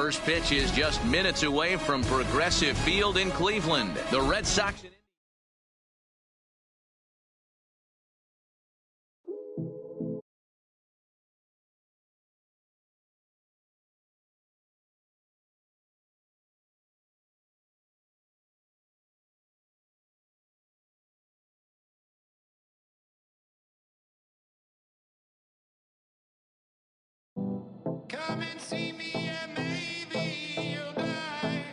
First pitch is just minutes away from Progressive Field in Cleveland. The Red Sox... Come and see me and maybe you'll die,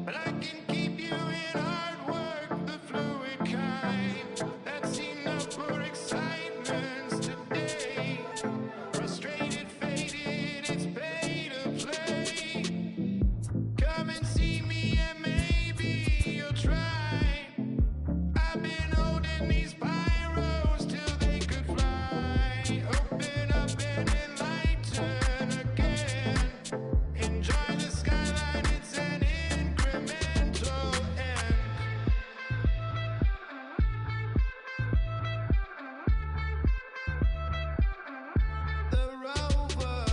but I can keep you in hard work, the fluid kind. That's enough for excitement today. Frustrated, faded, it's pay to play. Come and see me and maybe you'll try. I've been holding these pyros till they could fly. Open up and enlighten again. Enjoy the skyline, it's an incremental end. The rover.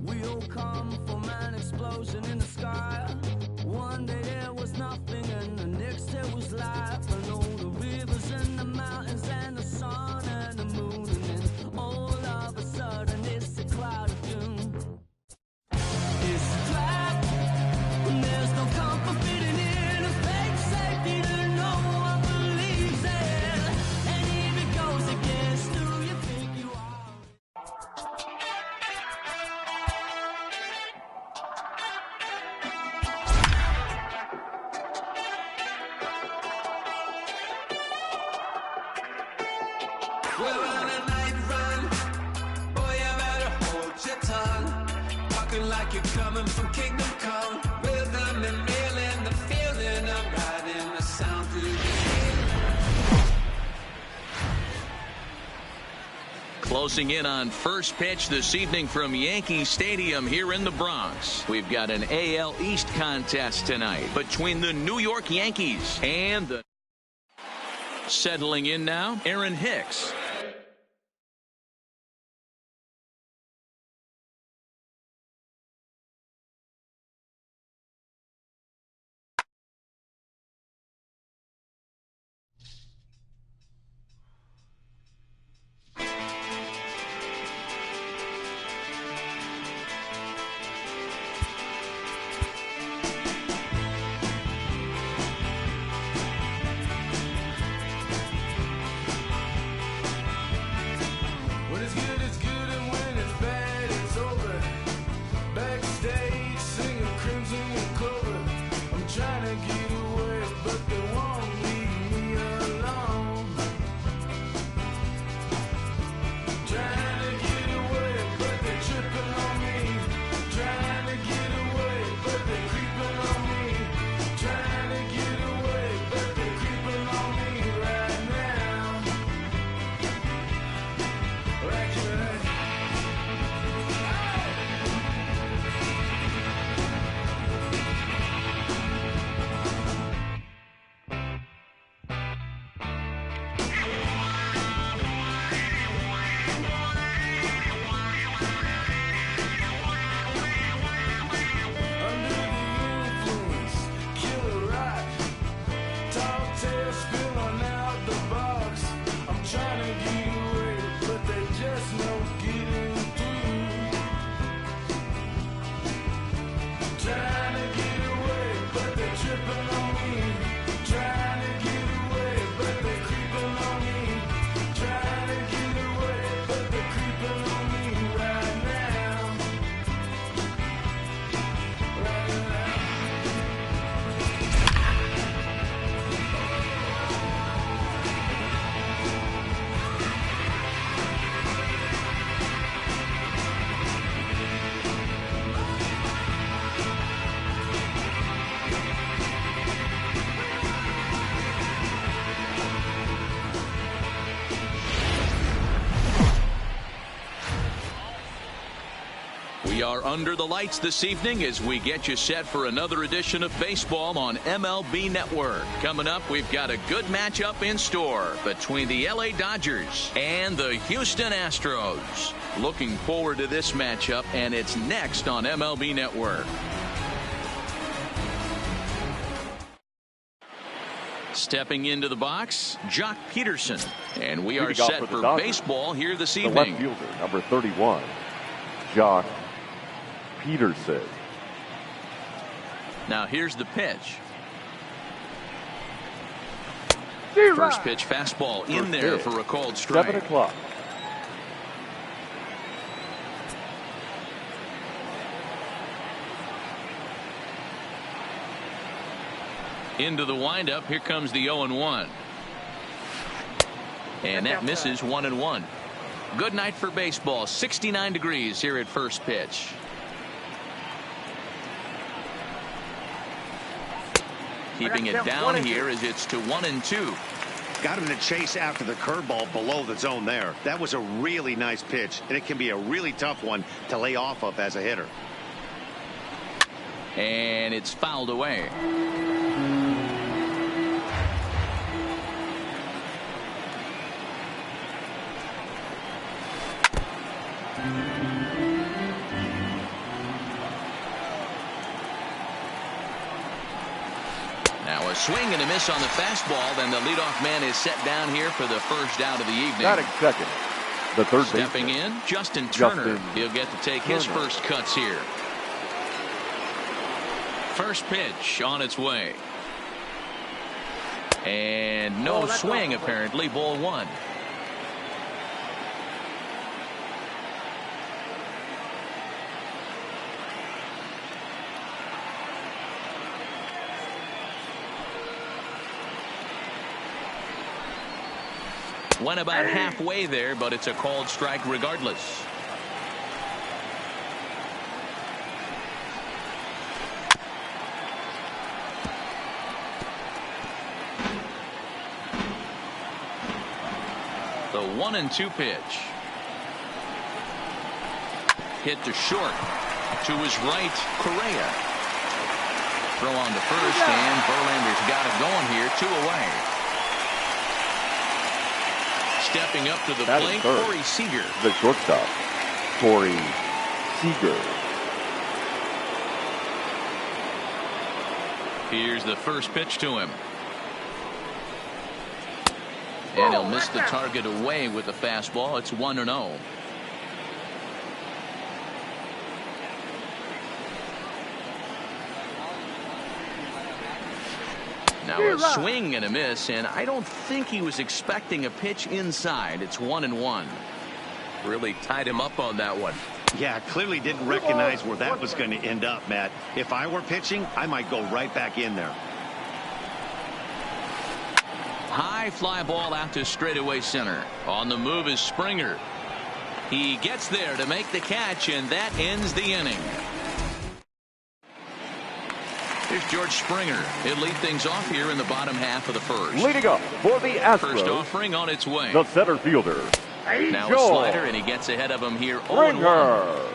We'll come from an explosion in the sky. One day there was nothing and the next there was life. I know the rivers and the mountains and the sun and the moon, and then all of a sudden it's a cloud of doom. It's a trap when there's no comfort fitting in, a fake safety that no one believes in. And if it goes against who you think you are. We're on a night run, boy, you better hold your tongue. Talking like you're coming from Kingdom Come. Rhythm and feeling the feeling of riding the sound through the air. Closing in on first pitch this evening from Yankee Stadium here in the Bronx. We've got an AL East contest tonight between the New York Yankees and the... Settling in now, Aaron Hicks. We are under the lights this evening as we get you set for another edition of baseball on MLB Network. Coming up, we've got a good matchup in store between the LA Dodgers and the Houston Astros. Looking forward to this matchup, and it's next on MLB Network. Stepping into the box, Jock Peterson. And we are set for baseball here this evening. The left fielder, number 31, Jock Peterson. Now here's the pitch. First pitch fastball in there for a called strike. 7 o'clock. Into the windup. Here comes the 0-1. And that misses 1-1. Good night for baseball. 69 degrees here at first pitch. Keeping it down here as it's to 1-2. Got him to chase after the curveball below the zone there. That was a really nice pitch, and it can be a really tough one to lay off of as a hitter. And it's fouled away. Now a swing and a miss on the fastball. Then the leadoff man is set down here for the first out of the evening. Batting second, the third baseman. Stepping in, Justin Turner. He'll get to take his first cuts here. First pitch on its way. And no swing apparently. Ball one. Went about halfway there, but it's a called strike regardless. The 1-2 pitch. Hit to short. To his right, Correa. Throw on to first, and Verlander's got it going here. 2 away. Stepping up to the plate, Corey Seager. The shortstop, Corey Seager. Here's the first pitch to him. And he'll miss the target away with the fastball. It's 1-0. Now a swing and a miss, and I don't think he was expecting a pitch inside. It's 1-1. Really tied him up on that one. Yeah, clearly didn't recognize where that was going to end up, Matt. If I were pitching, I might go right back in there. High fly ball out to straightaway center. On the move is Springer. He gets there to make the catch, and that ends the inning. Here's George Springer. He'll lead things off here in the bottom half of the first. Leading up for the Astros. First offering on its way. The center fielder. Now a slider, and he gets ahead of him here. 0-1.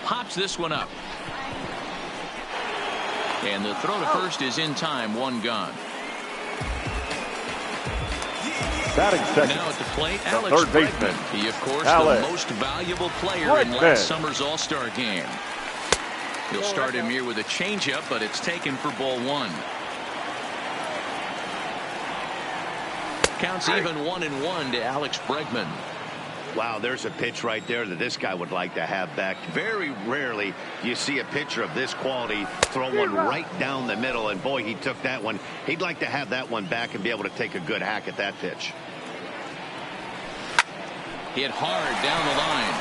Pops this one up. And the throw to first is in time. 1 gone. Batting second. Now at the plate, The Alex third baseman. Bregman. He, of course, Alex the most valuable player in last summer's All-Star game. He'll start him here with a changeup, but it's taken for ball 1. Counts even 1-1 to Alex Bregman. Wow, there's a pitch right there that this guy would like to have back. Very rarely you see a pitcher of this quality throw one right down the middle, and boy, he took that one. He'd like to have that one back and be able to take a good hack at that pitch. Hit hard down the line,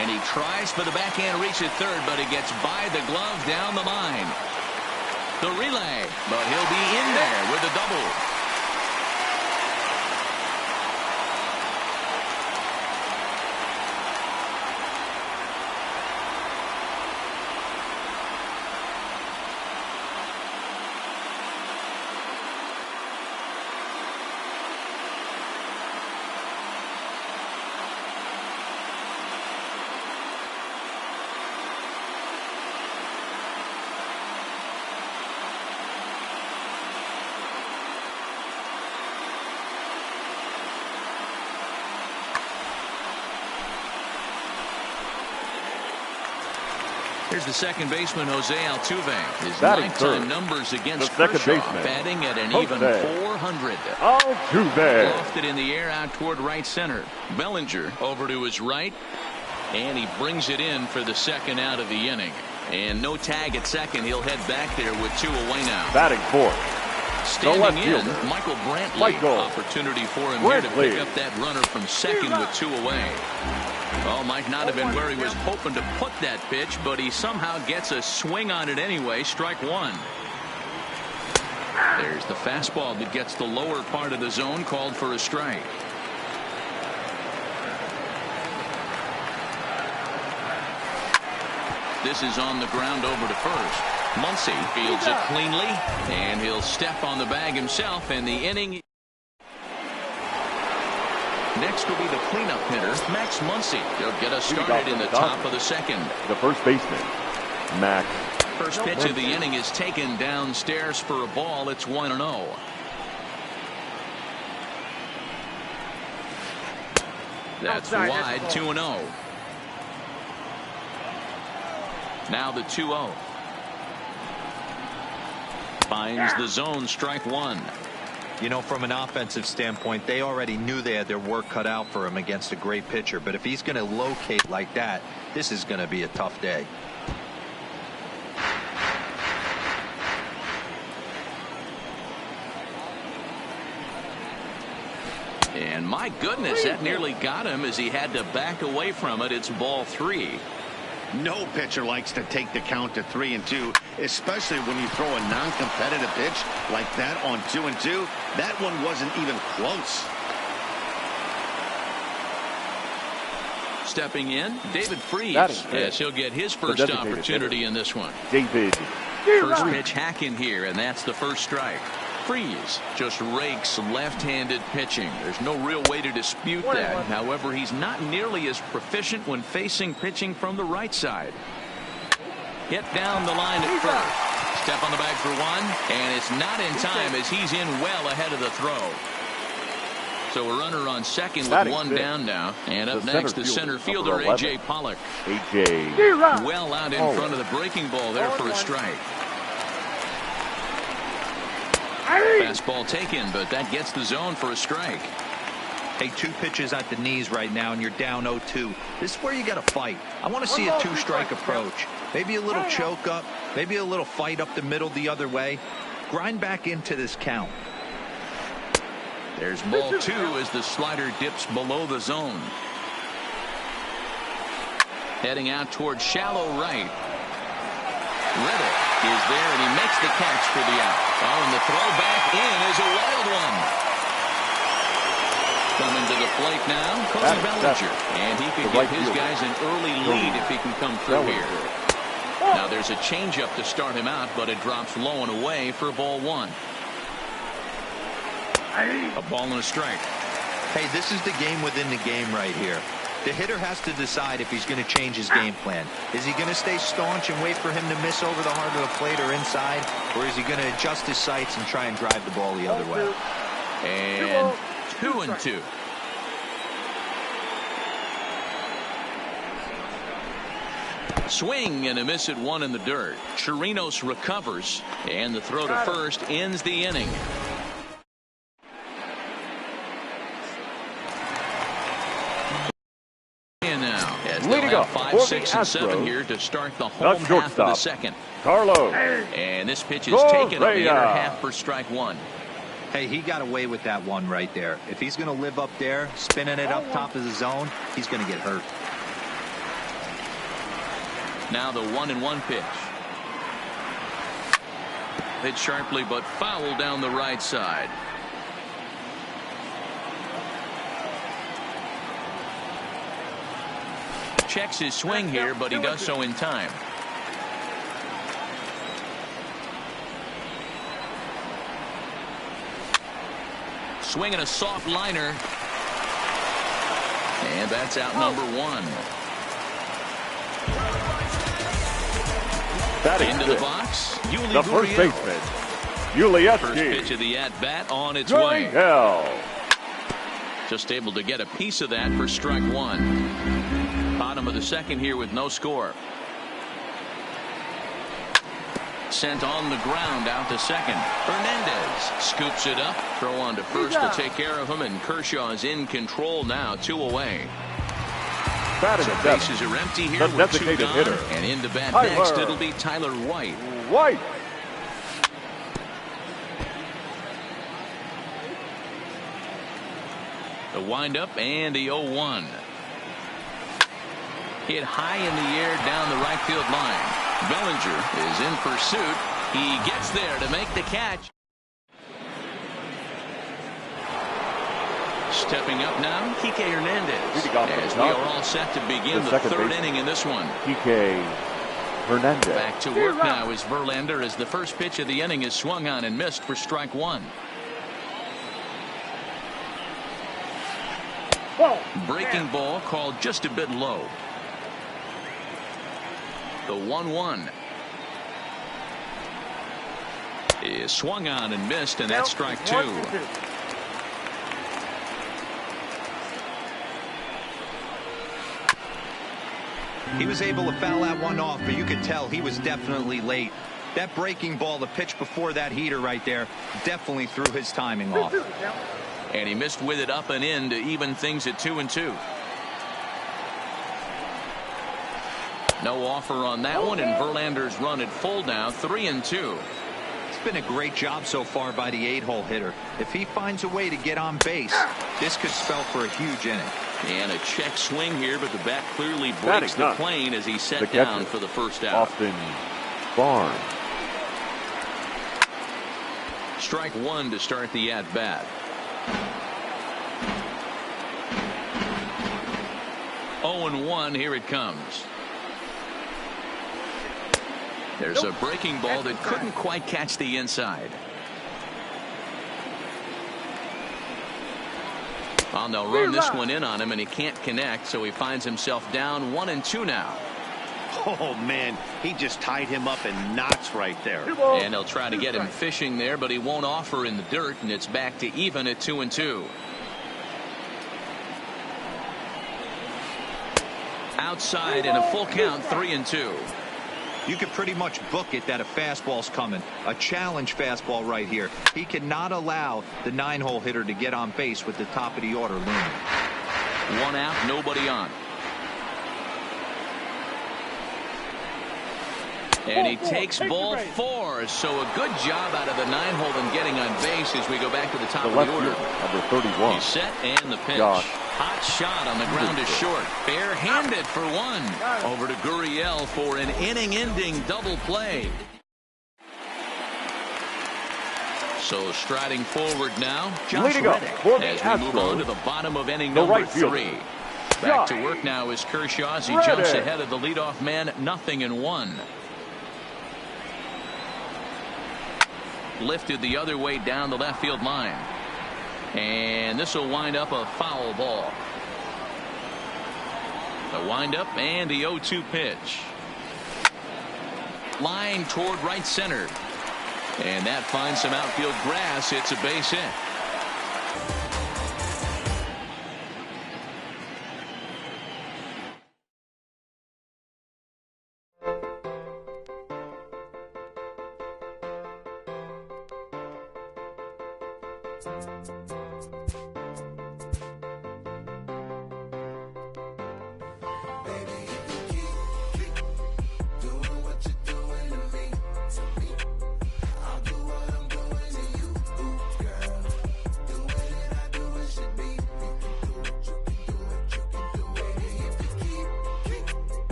and he tries for the backhand reach at third, but he gets by the glove down the line. The relay, but he'll be in there with a double. Here's the second baseman, Jose Altuve. His Batting lifetime third, numbers against the second Kershaw, baseman, batting at an Jose even 400. Altuve. Lofted in the air out toward right center. Bellinger over to his right, and he brings it in for the second out of the inning. And no tag at second. He'll head back there with 2 away now. Batting fourth, Standing in, fielder, Michael Brantley. Michael Opportunity for him here to Brantley. pick up that runner from second with 2 away. Well, might not have been where he was hoping to put that pitch, but he somehow gets a swing on it anyway. Strike one. There's the fastball that gets the lower part of the zone, called for a strike. This is on the ground over to first. Muncy fields it cleanly, and he'll step on the bag himself, and the inning. Next will be the cleanup hitter, Max Muncy. He'll get us started in the top of the second. the first baseman, Max. First pitch of the inning is taken downstairs for a ball. It's 1-0. That's wide, 2-0. Now the 2-0. Finds the zone, strike one. You know, from an offensive standpoint, they already knew they had their work cut out for him against a great pitcher. But if he's going to locate like that, this is going to be a tough day. And my goodness, that nearly got him as he had to back away from it. It's ball 3. No pitcher likes to take the count to 3-2, especially when you throw a non-competitive pitch like that on 2-2. That one wasn't even close. Stepping in, David Freese. Yes, he'll get his first designated opportunity hitter. in this one. David. First pitch hack in here, and that's the first strike. Freese just rakes left-handed pitching. There's no real way to dispute that. However, he's not nearly as proficient when facing pitching from the right side. Hit down the line at first. Step on the bag for one, and it's not in time as he's in well ahead of the throw. So a runner on second with one down now. And up next, the center fielder, A.J. Pollock. A.J. Well out in front of the breaking ball there for a strike. Fastball taken, but that gets the zone for a strike. Hey, 2 pitches at the knees right now, and you're down 0-2. This is where you got to fight. I want to see a 2-strike approach. Maybe a little choke up, maybe a little fight up the middle the other way. Grind back into this count. There's ball 2 as the slider dips below the zone. Heading out towards shallow right. Reddick is there, and he makes the catch for the out. Oh, and the throw back in is a wild one. Coming to the plate now, Cody Bellinger. And he could give his guys an early lead if he can come through here. Now there's a changeup to start him out, but it drops low and away for ball 1. A ball and a strike. Hey, this is the game within the game right here. The hitter has to decide if he's going to change his game plan. Is he going to stay staunch and wait for him to miss over the heart of the plate or inside? Or is he going to adjust his sights and try and drive the ball the other way? And 2-2. Swing and a miss at 1 in the dirt. Chirinos recovers, and the throw to first ends the inning. Leading up 5, 6, and 7 here to start the home half of the second. Carlos. And this pitch is taken on the inner half for strike 1. Hey, he got away with that one right there. If he's going to live up there, spinning it up top of the zone, he's going to get hurt. Now the 1-1 pitch. Hit sharply, but foul down the right side. Checks his swing here, but he does so in time. Swinging a soft liner. And that's out number 1. Into the box, the first baseman, Yuli. First pitch of the at-bat on its way. Just able to get a piece of that for strike 1. Bottom of the second here with no score. Sent on the ground out to second. Hernandez scoops it up. Throw on to first to take care of him, and Kershaw's in control now, 2 away. Batting So at bases seventh, are empty here the with 2 designated gone. hitter, And into bat Tyler next, it'll be Tyler White. White. The windup and the 0-1. Hit high in the air down the right field line. Bellinger is in pursuit. He gets there to make the catch. Stepping up now, Kike Hernandez. As we are all set to begin the third inning in this one. Kike Hernandez. Back to work now is Verlander, as the first pitch of the inning is swung on and missed for strike 1. Breaking ball called just a bit low. The 1-1 is swung on and missed, and that's strike 2. He was able to foul that one off, but you could tell he was definitely late. That breaking ball, the pitch before that heater right there, definitely threw his timing off. And he missed with it up and in to even things at 2-2. No offer on that one, and Verlander's run at full now, 3-2. It's been a great job so far by the 8-hole hitter. If he finds a way to get on base, this could spell for a huge inning. And a check swing here, but the bat clearly breaks the plane as he set down for the first out. Austin Barnes. Strike 1 to start the at-bat. 0-1, here it comes. There's a breaking ball that couldn't quite catch the inside. Well, they'll run this one in on him, and he can't connect, so he finds himself down 1-2 now. Oh, man, he just tied him up in knots right there. And they'll try to get him fishing there, but he won't offer in the dirt, and it's back to even at 2-2. Outside in a full count, 3-2. You could pretty much book it that a fastball's coming. A challenge fastball right here. He cannot allow the 9-hole hitter to get on base with the top of the order looming. 1 out, nobody on. And he takes ball 4, so a good job out of the 9-hole and getting on base as we go back to the top of the order. Number 31. He's set, and the pitch. Hot shot on the ground is short. Bare-handed for 1. Over to Gurriel for an inning-ending double play. So striding forward now, Josh Reddick, as we move on to the bottom of inning number 3. Back to work now is Kershaw as he jumps ahead of the leadoff man, 0-1. Lifted the other way down the left field line. And this will wind up a foul ball. The windup and the 0-2 pitch. Line toward right center. And that finds some outfield grass. It's a base hit.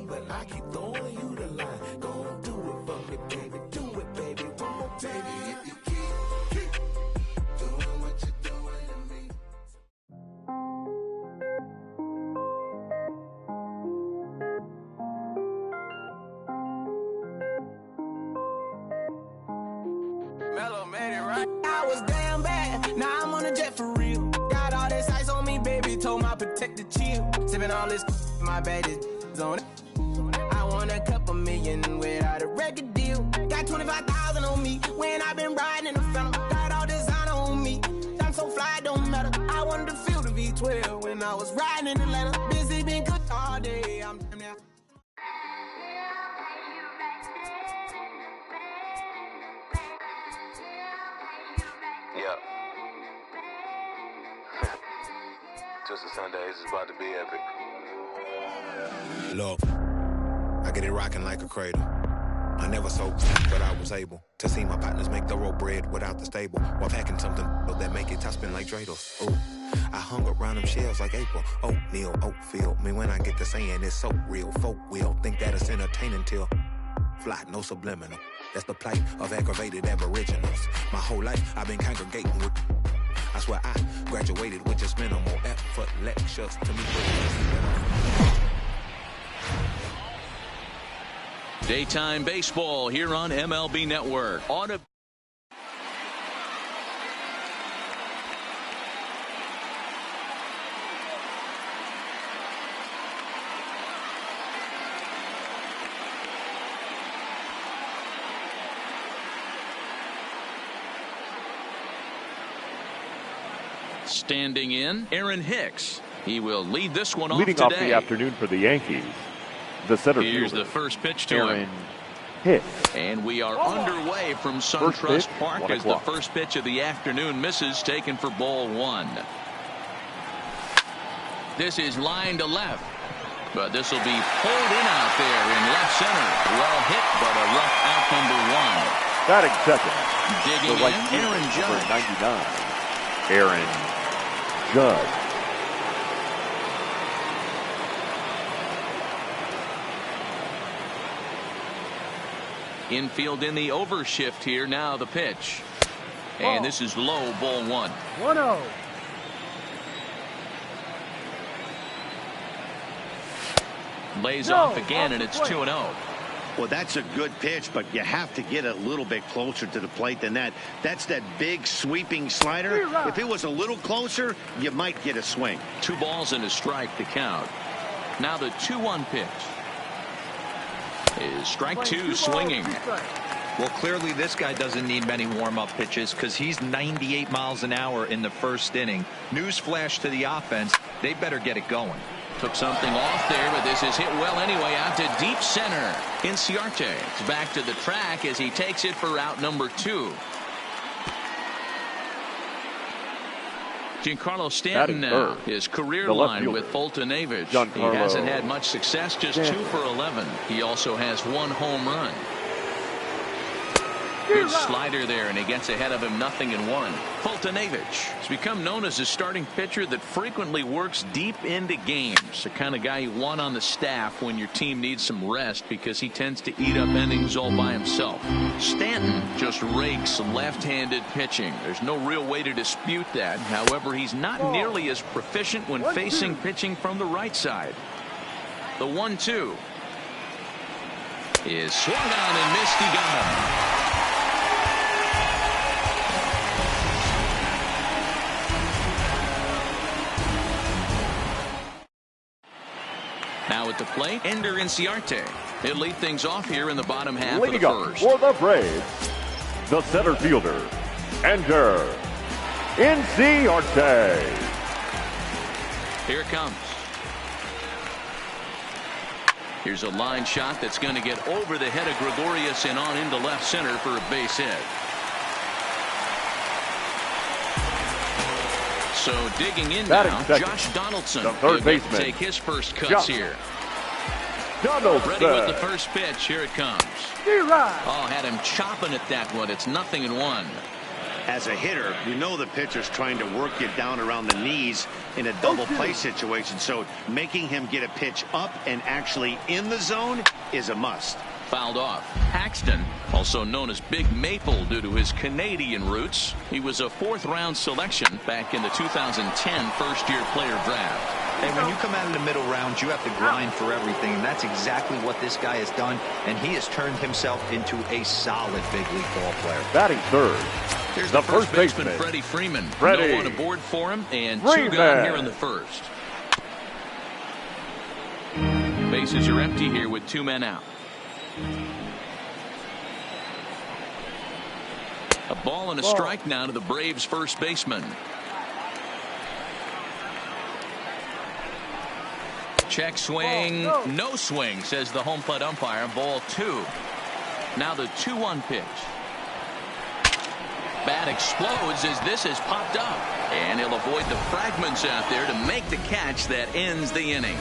But I keep throwing you the Sipping all this, my bag is on it. I want a couple million without a record deal. Got 25,000 on me when I've been riding in the Phantom. Got all designer on me. I'm so fly, don't matter. I wanted to feel the V12 when I was riding in Atlanta. Busy been good all day. I'm now. Yep. Just a Sunday, this is about to be epic. Look, I get it rocking like a cradle. I never sold, but I was able to see my partners make thorough bread without the stable, while packing something that make it top spin like dreidels. Ooh, I hung around them shells like April. Oatmeal, Oatfield. Me when I get to saying it's so real. Folk will think that it's entertaining till fly, no subliminal. That's the plight of aggravated aboriginals. My whole life I've been congregating with. I swear I graduated with just minimal effort. Lectures to me. Daytime baseball here on MLB Network. Standing in, Aaron Hicks. He will lead this one Leading off off today. the afternoon for the Yankees, the center Here's fielder, the first pitch to Aaron him. Hicks. And we are underway from SunTrust Park as the first pitch of the afternoon misses, taken for ball one. This is line to left, but this will be pulled in out there in left center. Well hit, but a rough out number one. Batting second, Digging the right in, fielder, Aaron number Judge. 99, Aaron Judge. Infield in the overshift here. Now the pitch. And this is low, ball one. 1-0. Lays off again, and it's 2-0. Well, that's a good pitch, but you have to get a little bit closer to the plate than that. That's that big sweeping slider. If it was a little closer, you might get a swing. 2 balls and a strike to count. Now the 2-1 pitch. Is strike 2 swinging. Well, clearly this guy doesn't need many warm-up pitches because he's 98 miles an hour in the first inning. Newsflash to the offense, they better get it going. Took something off there, but this is hit well anyway out to deep center. Inciarte is back to the track as he takes it for out number 2. Giancarlo Stanton now, his career line with Fultonavich. He hasn't had much success, just 2 for 11. He also has 1 home run. Good slider there, and he gets ahead of him 0-1. Fultonavich has become known as a starting pitcher that frequently works deep into games. The kind of guy you want on the staff when your team needs some rest because he tends to eat up innings all by himself. Stanton just rakes left-handed pitching. There's no real way to dispute that. However, he's not nearly as proficient when facing pitching from the right side. The 1-2 is swung on and missed. He got him. Now at the plate, Ender Inciarte. He'll lead things off here in the bottom half of the first. For the Braves, the center fielder, Ender Inciarte. Here it comes. Here's a line shot that's going to get over the head of Gregorius and on into left center for a base hit. So digging in now, Josh Donaldson. The third baseman. Take his first cuts here. Donaldson. Ready with the first pitch. Here it comes. Oh, had him chopping at that one. It's 0-1. As a hitter, you know the pitcher's trying to work you down around the knees in a double play situation. So making him get a pitch up and actually in the zone is a must. Fouled off. Paxton, also known as Big Maple due to his Canadian roots. He was a 4th-round selection back in the 2010 first-year player draft. And when you come out in the middle rounds, you have to grind for everything, and that's exactly what this guy has done, and he has turned himself into a solid big league ball player. Batting third, here's the first baseman, baseman, Freddie Freeman. Freddie No one aboard for him, and Freeman. 2 gone here in the first. Bases are empty here with 2 men out. A ball and a strike now to the Braves first baseman. Check swing, no swing, says the home plate umpire. Ball 2. Now the 2-1 pitch. Bat explodes as this has popped up. And he'll avoid the fragments out there to make the catch that ends the inning.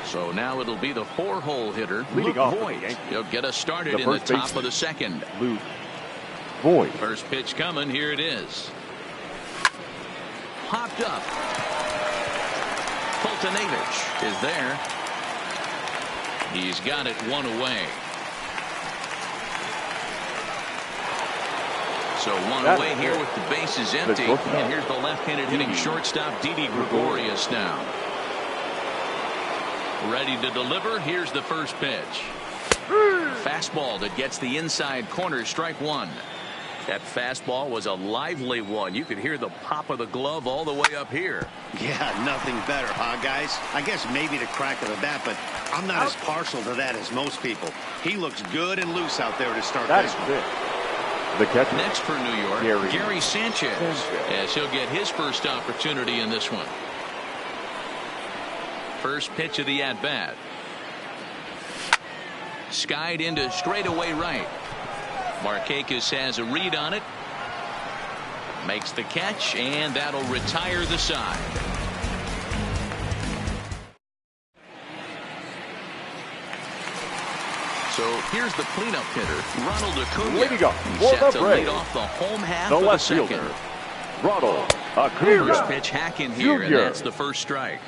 So now it'll be the 4-hole hitter, Luke Voigt. He'll get us started in the top of the second. Luke Voigt. First pitch coming. Here it is. Popped up. Fultonavich is there. He's got it 1 away. So 1 away here with the bases empty. And here's the left-handed hitting shortstop Didi Gregorius now. Ready to deliver. Here's the first pitch. Fastball that gets the inside corner. Strike 1. That fastball was a lively one. You could hear the pop of the glove all the way up here. Yeah, nothing better, huh, guys? I guess maybe the crack of the bat, but I'm not as partial to that as most people. He looks good and loose out there to start this one. The catcher. Next for New York, Gary Sanchez, as he'll get his first opportunity in this one. First pitch of the at-bat. Skied into straightaway right. Markakis has a read on it. Makes the catch, and that'll retire the side. So here's the cleanup hitter, Ronald Acuna. Way to go. He's set to lead off the home half of the second. Fielder, Ronald Acuna. First pitch hacking here, and that's the first strike.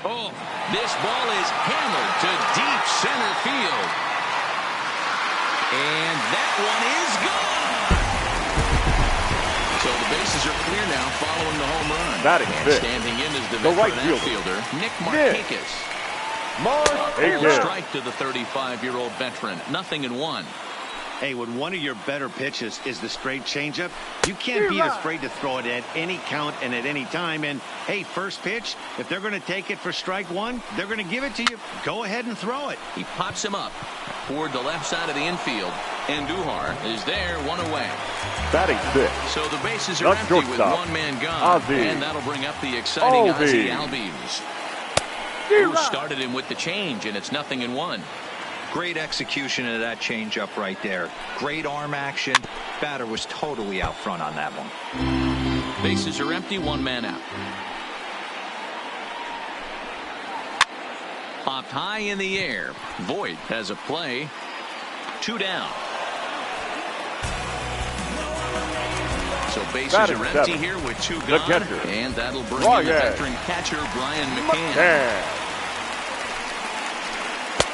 Oh, this ball is hammered to deep center field. And that one is gone. So the bases are clear now following the home run. And standing in is the veteran outfielder, Nick Markakis. Full strike to the 35-year-old veteran. 0-1. Hey, when one of your better pitches is the straight changeup, you can't be afraid to throw it at any count and at any time. And, hey, first pitch, if they're going to take it for strike 1, they're going to give it to you. Go ahead and throw it. He pops him up toward the left side of the infield. And Duhar is there, 1 away. Batting 6. So the bases are empty with 1 man gone. And that'll bring up the exciting Ozzie Albies. Who started him with the change, and it's 0-1. Great execution of that changeup right there. Great arm action. Batter was totally out front on that one. Bases are empty, 1 man out. Popped high in the air. Voigt has a play. 2 down. So bases are empty here with 2 gone. And that'll bring in the veteran catcher, Brian McCann.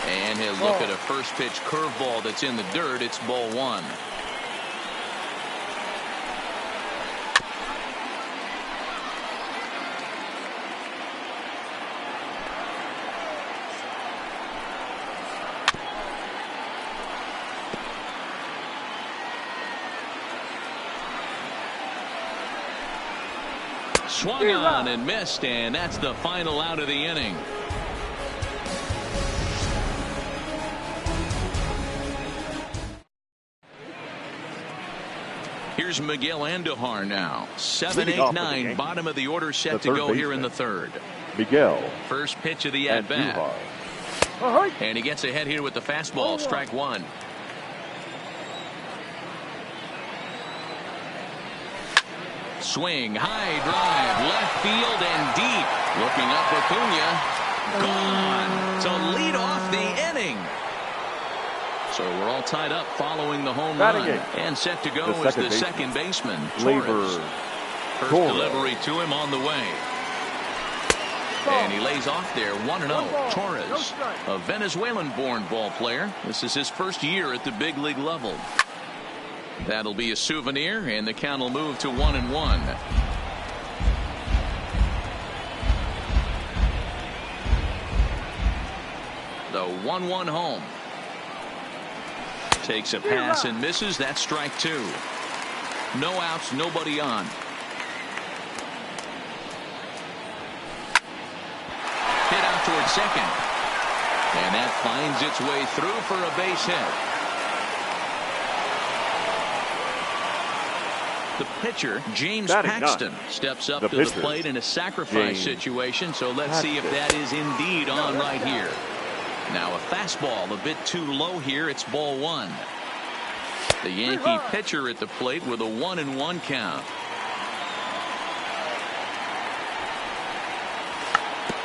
And he'll look at a first pitch curveball that's in the dirt. It's ball 1. Swung on and missed, and that's the final out of the inning. Here's Miguel Andujar now. 7, 8, 9, bottom of the order set to go here in the third. Miguel. First pitch of the at-bat. And he gets ahead here with the fastball. Strike 1. Swing, high drive, left field and deep. Looking up, Acuna. Gone to lead off the inning. So we're all tied up following the home run. And set to go is the second baseman, Torres. First delivery to him on the way. And he lays off there, 1-0. Torres, a Venezuelan-born ball player. This is his first year at the big league level. That'll be a souvenir, and the count will move to 1-1. The 1-1 home. Takes a pass and misses. That's strike 2. No outs, nobody on. Hit out toward second. And that finds its way through for a base hit. The pitcher, James Paxton, steps up to the plate in a sacrifice situation. So let's see if that is indeed on right here. Now a fastball a bit too low here. It's ball 1. The Yankee pitcher at the plate with a 1-1 count.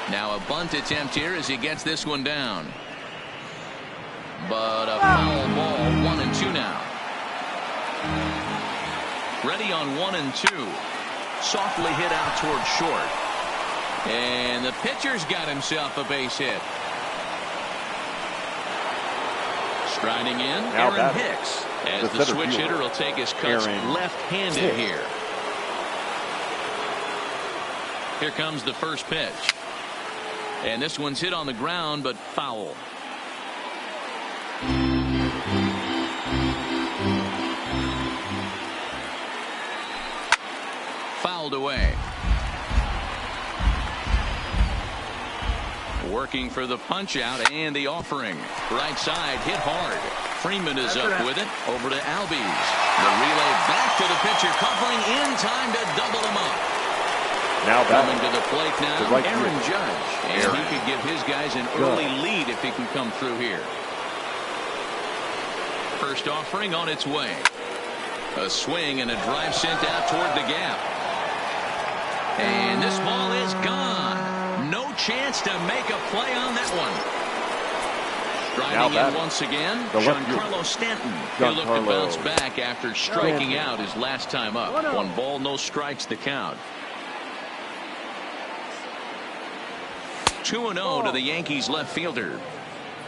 Now a bunt attempt here as he gets this one down. But a foul ball, 1-2 now. Ready on 1-2. Softly hit out toward short. And the pitcher's got himself a base hit. Striding in, Aaron Hicks. As the switch hitter will take his cuts left-handed here. Here comes the first pitch. And this one's hit on the ground, but foul. Fouled away. Working for the punch out and the offering. Right side hit hard. Freeman is up with it. Over to Albies. The relay back to the pitcher, covering in time to double him up. Now coming to the plate now, Aaron Judge. And he could give his guys an early lead if he can come through here. First offering on its way. A swing and a drive sent out toward the gap. And this ball is gone. No chance to make a play on that one. Striding in once again, Giancarlo Stanton. He'll look to bounce back after striking out his last time up. 1 ball, no strikes, the count. 2-0 to the Yankees left fielder.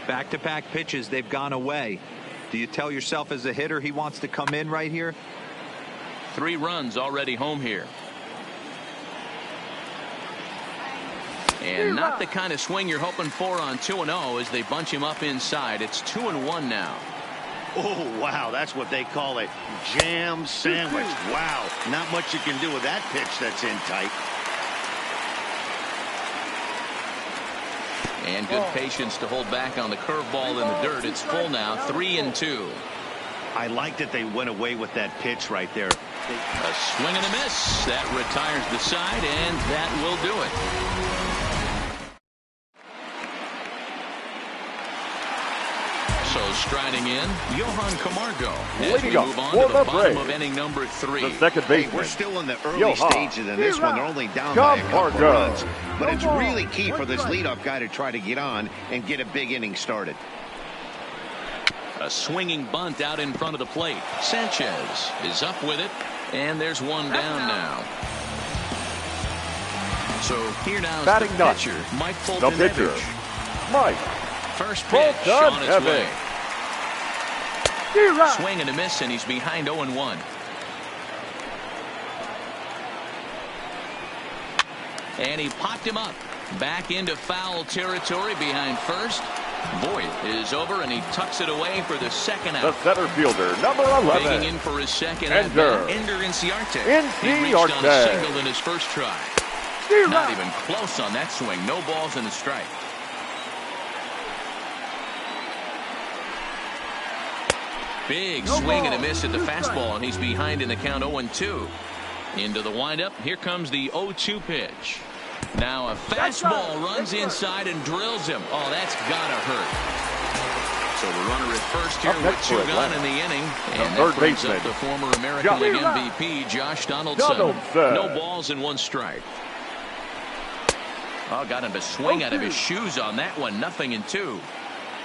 Back-to-back pitches, they've gone away. Do you tell yourself as a hitter he wants to come in right here? 3 runs already home here. And not the kind of swing you're hoping for on 2-0 as they bunch him up inside. It's 2-1 now. Oh, wow. That's what they call a jam sandwich. Wow. Not much you can do with that pitch that's in tight. And good patience to hold back on the curveball in the dirt. It's full now, 3-2. I like that they went away with that pitch right there. A swing and a miss. That retires the side, and that will do it. So striding in, Johan Camargo. As we move on to the bottom of inning number 3. The second baseman. We're still in the early stages in this one. They're only down by a couple of runs. But it's really key for this leadoff guy to try to get on and get a big inning started. A swinging bunt out in front of the plate. Sanchez is up with it, and there's one down now. So here now is the pitcher, Mike Fulton. The pitcher, Mike. First pitch on its way. Swing and a miss, and he's behind 0-1. And he popped him up. Back into foul territory behind first. Voigt is over, and he tucks it away for the second out. The center fielder, number 11. Digging in for his second at bat, Ender Inciarte. He reached on a single in his first try. Not even close on that swing. No balls and a strike. Big swing and a miss at the fastball, and he's behind in the count 0-2. Into the windup. Here comes the 0-2 pitch. Now a fastball runs inside and drills him. Oh, that's gotta hurt. So the runner at first here with 2 gone in the inning. And that brings up the former American League MVP, Josh Donaldson. No balls and 1 strike. Oh, got him to swing out of his shoes on that one. 0-2.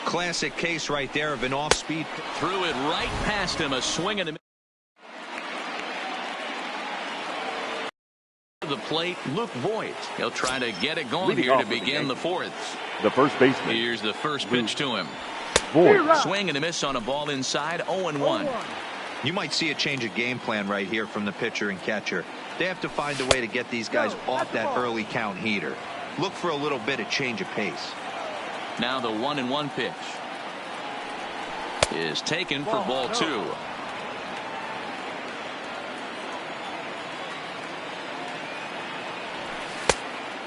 Classic case right there of an off-speed. Threw it right past him. A swing and a miss. The plate, Luke Voigt. He'll try to get it going here to begin the 4th. The first baseman. Here's the first pitch to him. Voigt. Swing and a miss on a ball inside. 0-1. You might see a change of game plan right here from the pitcher and catcher. They have to find a way to get these guys off that early count heater. Look for a little bit of change of pace. Now the 1-1 pitch. is taken for ball 2.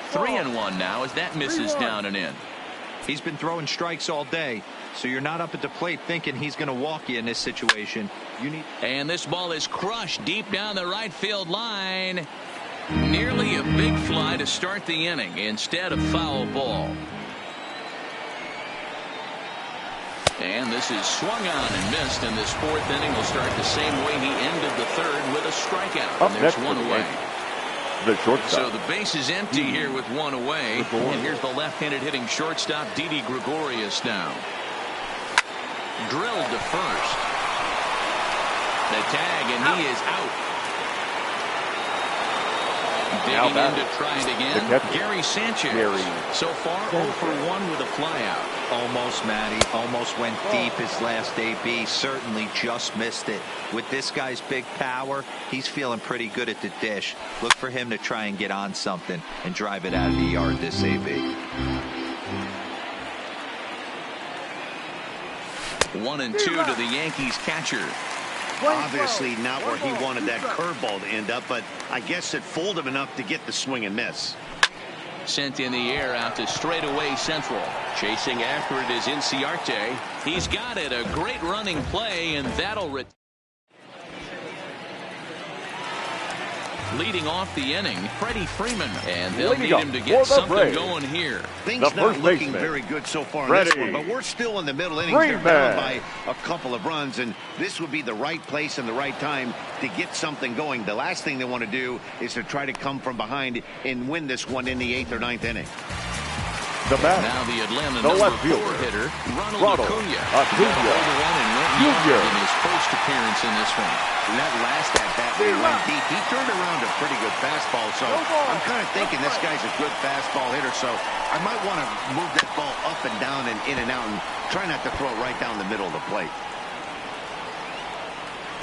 Three and one now as that misses down and in. He's been throwing strikes all day, so you're not up at the plate thinking he's going to walk you in this situation. And this ball is crushed deep down the right field line. Nearly a big fly to start the inning instead of foul ball. And this is swung on and missed, and this fourth inning will start the same way he ended the third with a strikeout. And there's one away. The shortstop. So the base is empty here with one away. And here's the left-handed hitting shortstop, Didi Gregorius now. Drilled to first. The tag, and he is out. Digging in to try it again, Gary Sanchez. So far, 0 for 1 with a flyout. Almost, Matty. Almost went deep his last AB. Certainly just missed it. With this guy's big power, he's feeling pretty good at the dish. Look for him to try and get on something and drive it out of the yard this AB. 1-2 to the Yankees catcher. Obviously not where he wanted that curveball to end up, but I guess it fooled him enough to get the swing and miss. Sent in the air out to straightaway central. Chasing after it is Inciarte. He's got it. A great running play, and that'll leading off the inning, Freddie Freeman, and they'll need him to get something going here. Things not looking very good so far in this one, but we're still in the middle innings. They're down by a couple of runs, and this would be the right place and the right time to get something going. The last thing they want to do is to try to come from behind and win this one in the 8th or 9th inning. The bat. Now the Atlanta number 4 hitter, Ronald Acuna. In his first appearance in this one. And that last at bat when he went deep, he turned around a pretty good fastball. So I'm kind of thinking this guy's a good fastball hitter. So I might want to move that ball up and down and in and out and try not to throw it right down the middle of the plate.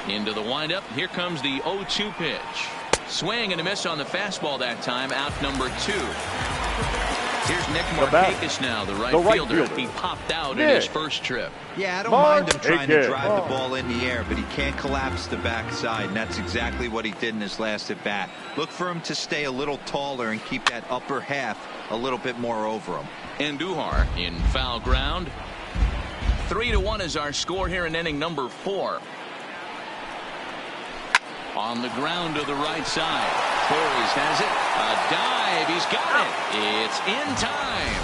Into the windup. Here comes the 0-2 pitch. Swing and a miss on the fastball that time. Out number 2. Here's Nick Markakis now, the right fielder. He popped out in his first trip. Yeah, I don't mind him trying to drive the ball in the air, but he can't collapse the backside, and that's exactly what he did in his last at bat. Look for him to stay a little taller and keep that upper half a little bit more over him. Andujar in foul ground. 3-1 is our score here in inning number 4. On the ground to the right side. Torres has it. A dive. He's got it. It's in time.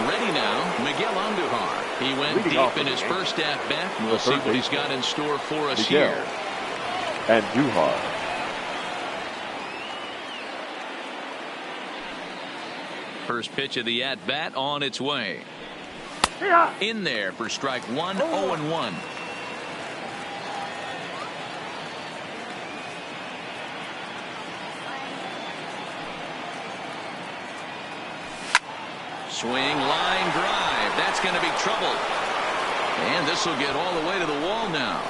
Ready now, Miguel Andujar. He went deep in his first at-bat. We'll see what he's got in store for us here. Andujar. First pitch of the at-bat on its way. In there for strike 1, 0-1. Swing, line drive. That's going to be trouble. And this will get all the way to the wall now.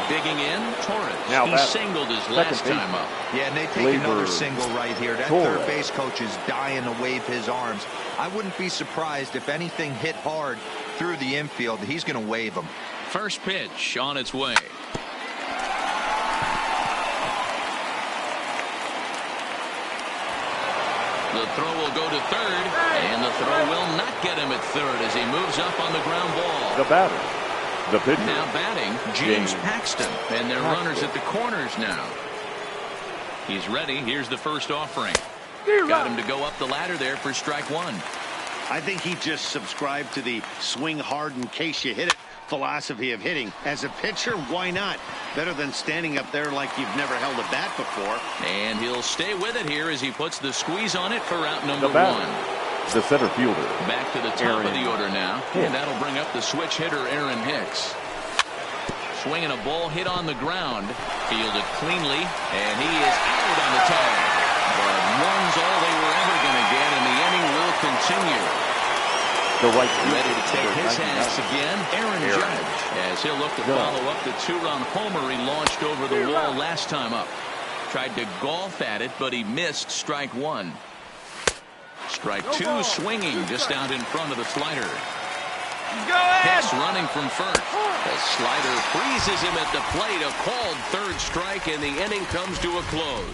Digging in, Torres. He singled his last time up. Yeah, and they take another single right here. That third base coach is dying to wave his arms. I wouldn't be surprised if anything hit hard through the infield. He's going to wave them. First pitch on its way. The throw will go to third, and the throw will not get him at third as he moves up on the ground ball. The batter. The pitcher. Now batting, James Paxton. And they're runners at the corners now. He's ready. Here's the first offering. Got him to go up the ladder there for strike 1. I think he just subscribed to the swing hard in case you hit it philosophy of hitting. As a pitcher, why not? Better than standing up there like you've never held a bat before. And he'll stay with it here as he puts the squeeze on it for out number 1. The center fielder. Back to the top of the order now. And that'll bring up the switch hitter, Aaron Hicks. Swinging a ball hit on the ground. Fielded cleanly. And he is out on the tag. But one's all they were ever going to get, and the inning will continue. the right Ready to take his hats again, Aaron Judge, as he'll look to follow up the 2-run homer he launched over the wall last time up. Tried to golf at it, but he missed strike one. Strike two, swinging just out in front of the slider. Hicks running from first. The slider freezes him at the plate. A called third strike, and the inning comes to a close.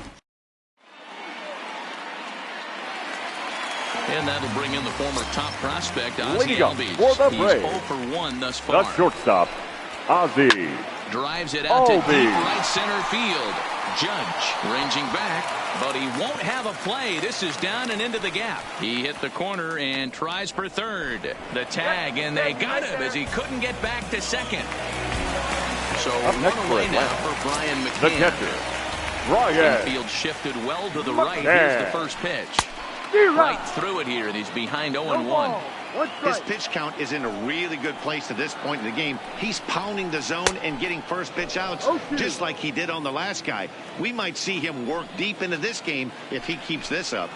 And that'll bring in the former top prospect, Ozzie Albies. He's 0 for 1 thus far. The shortstop, Ozzie. Drives it out to deep right center field. Judge ranging back, but he won't have a play. This is down and into the gap. He hit the corner and tries for third. The tag, and they got him as he couldn't get back to second. So run away now for Brian McCann. The catcher, Brian. Infield shifted well to the right. Here's the first pitch. Right through it here, and he's behind 0-1. His pitch count is in a really good place at this point in the game. He's pounding the zone and getting first pitch outs, just like he did on the last guy. We might see him work deep into this game if he keeps this up.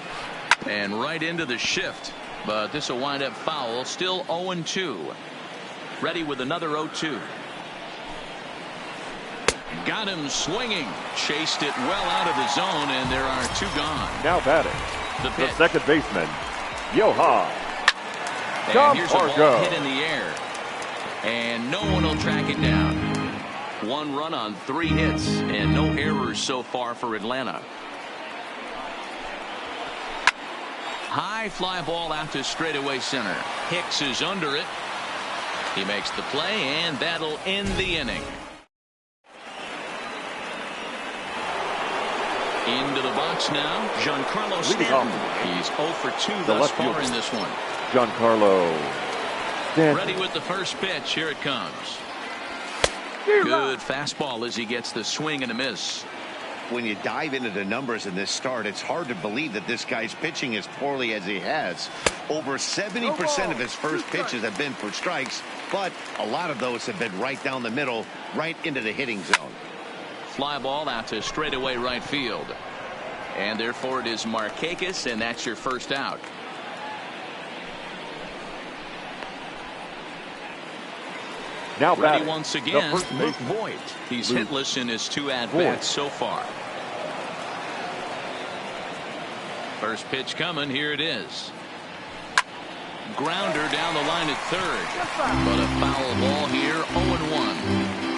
And right into the shift, but this will wind up foul. Still 0-2. Ready with another 0-2. Got him swinging. Chased it well out of the zone, and there are two gone. Now batting, the second baseman, Johan. And here's a ball hit in the air, and no one will track it down. 1 run on 3 hits, and no errors so far for Atlanta. High fly ball out to straightaway center. Hicks is under it. He makes the play, and that'll end the inning. Into the box now, Giancarlo Stanton. He's 0 for 2 thus far in this one. Giancarlo Stanton. Ready with the first pitch. Here it comes. Good fastball as he gets the swing and a miss. When you dive into the numbers in this start, it's hard to believe that this guy's pitching as poorly as he has. Over 70% of his first pitches have been for strikes, but a lot of those have been right down the middle, right into the hitting zone. Fly ball out to straightaway right field. And therefore it is Markakis, and that's your first out. Now ready once again, Luke Voigt. He's hitless in his 2 at-bats so far. First pitch coming. Here it is. Grounder down the line at third. But a foul ball here, 0-1.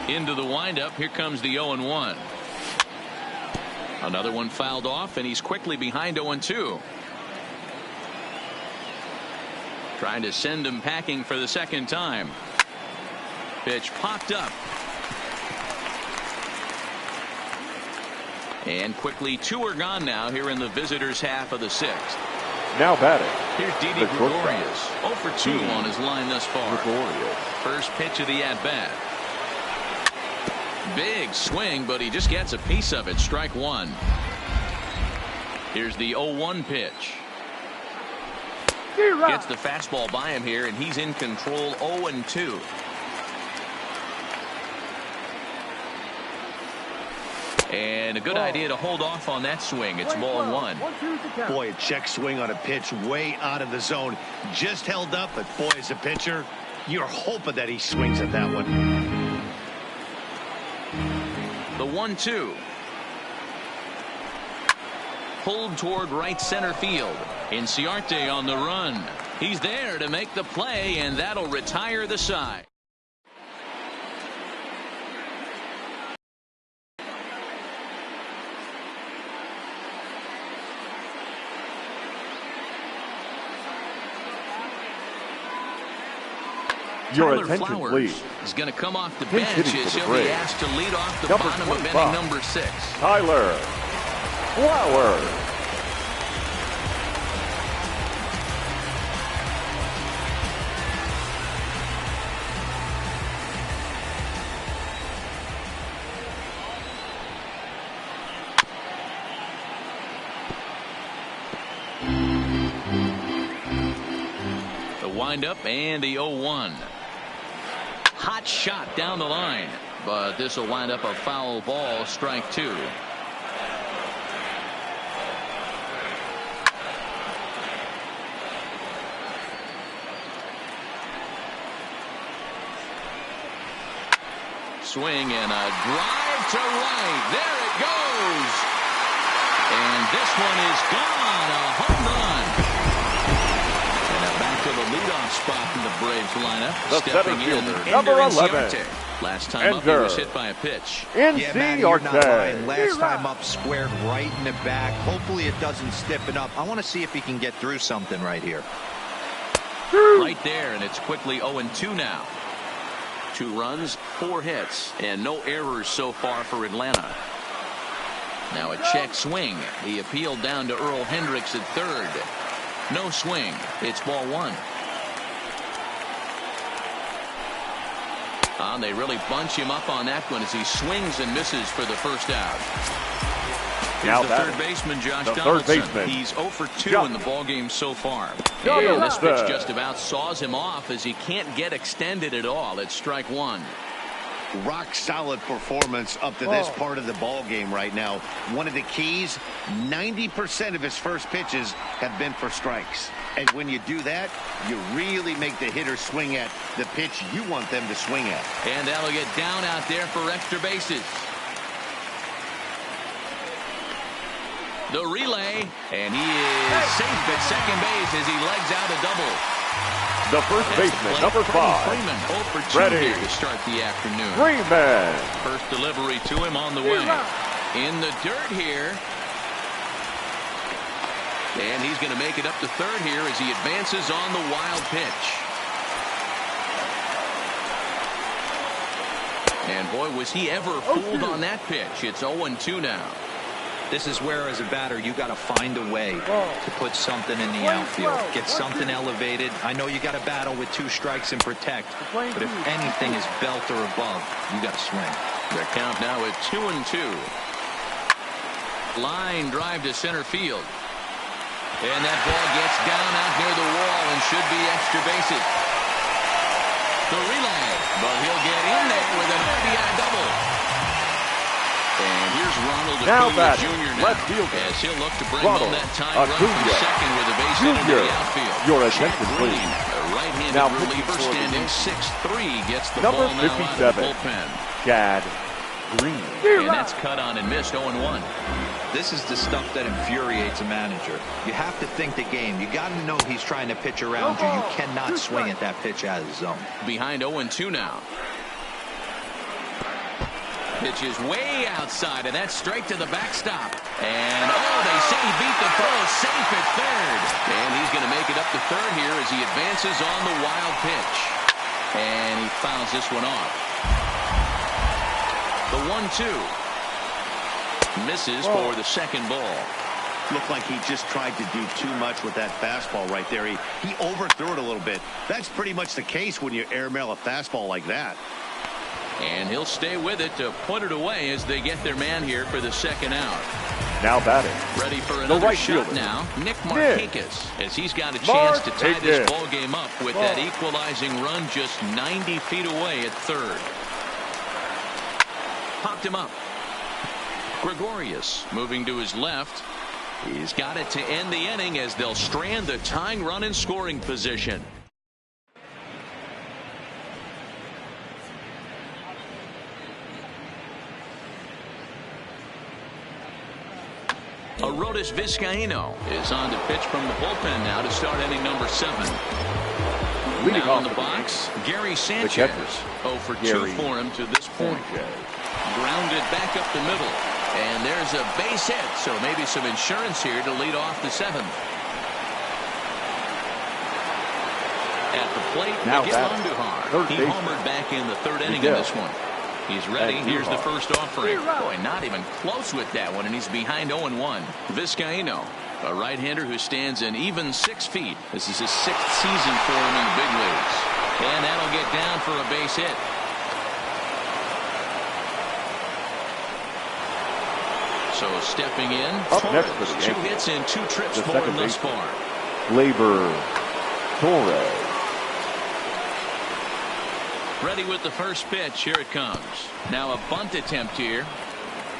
Into the windup. Here comes the 0-1. Another one fouled off, and he's quickly behind 0-2. Trying to send him packing for the second time. Pitch popped up. And quickly 2 are gone now here in the visitors' half of the 6th. Now batting. Here's Didi Gregorius. 0 for 2 on his line thus far. First pitch of the at-bat. Big swing, but he just gets a piece of it. Strike 1. Here's the 0-1 pitch. Gets the fastball by him here, and he's in control. 0-2. And a good idea to hold off on that swing. It's ball 1. Boy, a check swing on a pitch way out of the zone. Just held up, but boy, as a pitcher, you're hoping that he swings at that one. The 1-2. Pulled toward right center field. Inciarte on the run. He's there to make the play, and that'll retire the side. Your Tyler attention, Flowers please. is going to come off the bench as he'll be asked to lead off the bottom of inning number 6. Tyler Flowers. The windup and the 0-1. hot shot down the line, but this will wind up a foul ball, strike 2. Swing and a drive to right. There it goes. And this one is gone. A home run. And now back to the leadoff spot in the Braves lineup. The Stepping in, fielder, number 11. Last time up, he was hit by a pitch. Yeah, Matty, you're not lying. Last time up, squared right in the back. Hopefully it doesn't stiffen up. I want to see if he can get through something right here. Right there, and it's quickly 0-2 now. 2 runs, 4 hits, and no errors so far for Atlanta. Now a check swing. He appealed down to Earl Hendricks at third. No swing. It's ball 1. They really bunch him up on that one as he swings and misses for the first out. Here's the third baseman, Josh Donaldson. He's 0 for 2 in the ballgame so far. And this pitch just about saws him off as he can't get extended at all. It's strike 1. Rock solid performance up to this part of the ball game right now. One of the keys, 90% of his first pitches have been for strikes. And when you do that, you really make the hitter swing at the pitch you want them to swing at. And that'll get down out there for extra bases. The relay, and he is safe at second base as he legs out a double. The first baseman, number 5. Freeman, 0 for 2 here to start the afternoon. Freeman. First delivery to him on the way. In the dirt here. And he's going to make it up to third here as he advances on the wild pitch. And boy, was he ever fooled on that pitch. It's 0-2 now. This is where, as a batter, you got to find a way to put something in the outfield, get something elevated. I know you got to battle with 2 strikes and protect, but if anything is belt or above, you got to swing. The count now at 2-2. Line drive to center field. And that ball gets down out near the wall and should be extra bases. The relay, but he'll get in there with an RBI double. And here's Ronald Acuna Jr. now, as he'll look to bring home that tying run from second with a base hit into the outfield. Your attention, please. A right-handed reliever standing 6'3", gets the number ball now 57, out of the bullpen. Chad Green. And that's cut on and missed 0-1. This is the stuff that infuriates a manager. You have to think the game. You got to know he's trying to pitch around you. You cannot swing at that pitch out of the zone. Behind 0-2 now. Pitch is way outside, and that's straight to the backstop. And, they say he beat the throw safe at third. And he's going to make it up to third here as he advances on the wild pitch. And he fouls this one off. The 1-2. Misses for the second ball. Looked like he just tried to do too much with that fastball right there. He overthrew it a little bit. That's pretty much the case when you airmail a fastball like that. And he'll stay with it to put it away as they get their man here for the second out. Now batting. Ready for another shot now. Nick Markakis, as he's got a chance to tie this ball game up with that equalizing run just 90 feet away at third. Popped him up. Gregorius moving to his left. He's got it to end the inning as they'll strand the tying run in scoring position. Arodys Vizcaíno is on to pitch from the bullpen now to start inning number 7. Leading now off in the box, Gary Sanchez. 0 for 2 for him to this point. Grounded back up the middle. And there's a base hit, so maybe some insurance here to lead off the 7th. At the plate, Miguel Andujar. He homered back in the 3rd inning in this one. He's ready. Here's the first offering. Boy, not even close with that one, and he's behind 0-1. Vizcaíno, a right-hander who stands an even 6 feet. This is his 6th season for him in the big leagues. And that'll get down for a base hit. So stepping in, up next for the 2 hits and 2 trips for him thus far. Gleyber Torres. Ready with the first pitch. Here it comes. Now a bunt attempt here.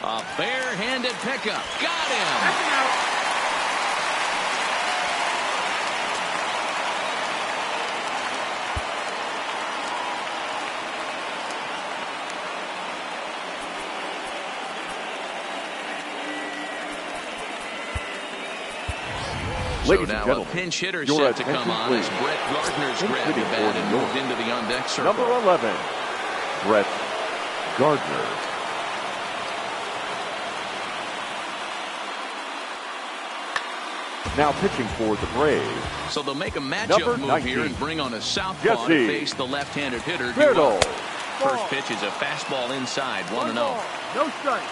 A barehanded pickup. Got him. Ladies so and now gentlemen, a pinch hitter your set to come on attention, as please. Brett Gardner's grabbed the bat and moved into the on-deck circle. Number 11, Brett Gardner. Now pitching for the Braves. So they'll make a matchup Number move 19, here and bring on a southpaw to Jesse face the left-handed hitter. Beardle. First pitch is a fastball inside, 1-0. No strike.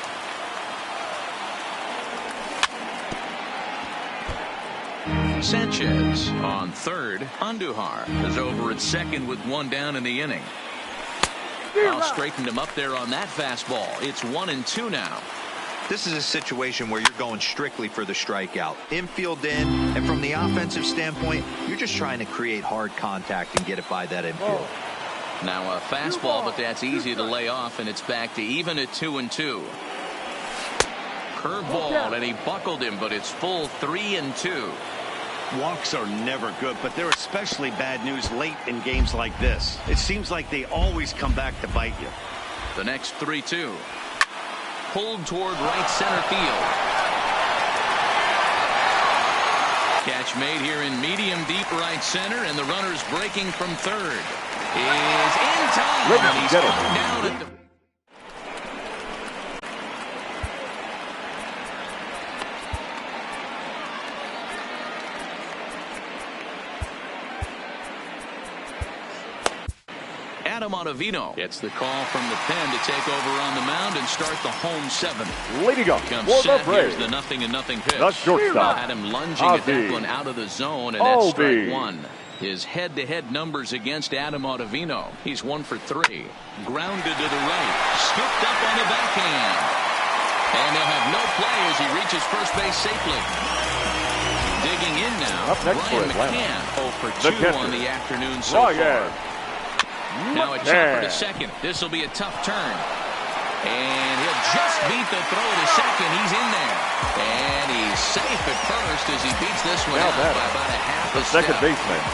Sanchez on third. Andujar is over at second with one down in the inning. Straightened him up there on that fastball. It's 1-2 now. This is a situation where you're going strictly for the strikeout. Infield in, and from the offensive standpoint, you're just trying to create hard contact and get it by that infield. Now a fastball, but that's easy to lay off, and it's back to even at 2-2. Curveball, and he buckled him, but it's full 3-2. Walks are never good, but they're especially bad news late in games like this. It seems like they always come back to bite you. The next 3-2. Pulled toward right center field. Catch made here in medium deep right center, and the runner's breaking from third. Is in time. Ladies and He's gentlemen, come down at the... Adam Ottavino gets the call from the pen to take over on the mound and start the home seventh. Leading up Comes for set. the Braves. Here's the 0-0 pitch. The shortstop, Had him lunging at that one out of the zone, and that's strike one. His head-to-head numbers against Adam Ottavino. He's 1 for 3. Grounded to the right. Scooped up on the backhand. And they'll have no play as he reaches first base safely. Digging in now. Up next Brian for Atlanta. McCann, 0 for 2 catcher, on the afternoon so far. Now a chopper to second. This will be a tough turn. And he'll just beat the throw to second. He's in there. And he's safe at first as he beats this one out by about a half a step. Second baseman,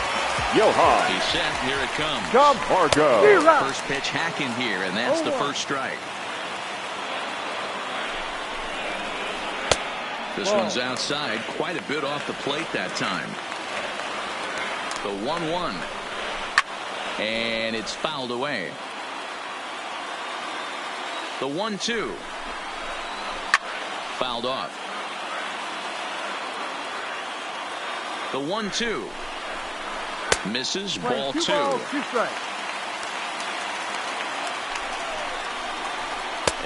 Johan. He's set. Here it comes. Camargo. First pitch hacking here, and that's the first strike. This one's outside. Quite a bit off the plate that time. The 1-1. And it's fouled away. The 1-2. Fouled off. The 1-2. Misses. Ball 2.